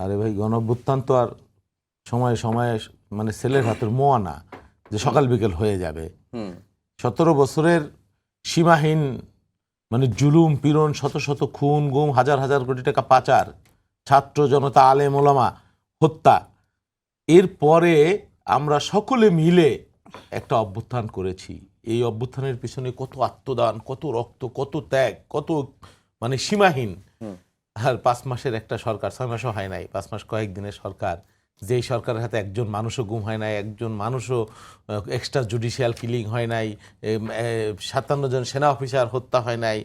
আরে ভাই, গণঅভ্যুত্থান তো আর সময়ে সময়ে মানে ছেলের হাতের মোয়া না যে সকাল বিকেল হয়ে যাবে। 17 বছরের সীমাহীন মানে জুলুম পীড়ন, শত শত খুন গুম, হাজার হাজার কোটি টাকা পাচার, ছাত্র জনতা আলেম ওলামা হত্যা, এরপরে আমরা সকলে মিলে একটা অভ্যুত্থান করেছি। এই অভ্যুত্থানের পিছনে কত আত্মদান, কত রক্ত, কত ত্যাগ, কত মানে সীমাহীন। আর 5 মাসের একটা সরকার, 6 মাসও হয় নাই, 5 মাস কয়েকদিনের সরকার, যেই সরকারের হাতে একজন মানুষও গুম হয় নাই, একজন মানুষও এক্সট্রা জুডিশিয়াল কিলিং হয় নাই, 57 জন সেনা অফিসার হত্যা হয় নাই,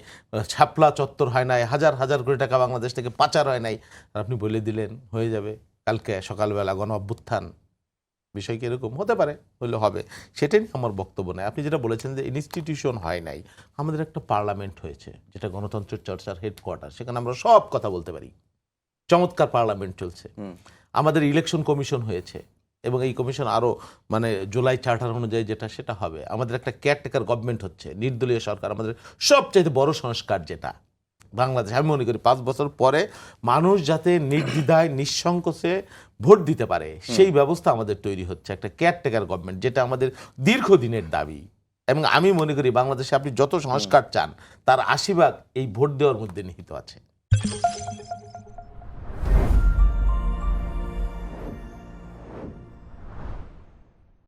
ছাপলা চত্বর হয় নাই, হাজার হাজার কোটি টাকা বাংলাদেশ থেকে পাচার হয় নাই। আর আপনি বলে দিলেন হয়ে যাবে কালকে সকালবেলা গণ অভ্যুত্থান। বিষয় কি এরকম হতে পারে? হলে হবে, সেটাই আমার বক্তব্য নয়। আপনি যেটা বলেছেন যে ইনস্টিটিউশন হয় নাই, আমাদের একটা পার্লামেন্ট হয়েছে যেটা গণতন্ত্রের চর্চার হেডকোয়ার্টার, সেখানে আমরা সব কথা বলতে পারি। চমৎকার পার্লামেন্ট চলছে। আমাদের ইলেকশন কমিশন হয়েছে এবং এই কমিশন আরও মানে জুলাই চার্টার অনুযায়ী যেটা সেটা হবে। আমাদের একটা কেয়ারটেকার গভর্নমেন্ট হচ্ছে, নির্দলীয় সরকার। আমাদের সবচাইতে বড় সংস্কার যেটা বাংলাদেশ, আমি মনে করি 5 বছর পরে মানুষ যাতে নির্দ্বিধায় নিঃসংকোচে ভোট দিতে পারে সেই ব্যবস্থা আমাদের তৈরি হচ্ছে, একটা কেয়ারটেকার গভর্নমেন্ট, যেটা আমাদের দীর্ঘদিনের দাবি। এবং আমি মনে করি বাংলাদেশে আপনি যত সংস্কার চান তার 80 ভাগ এই ভোট দেওয়ার মধ্যে নিহিত আছে।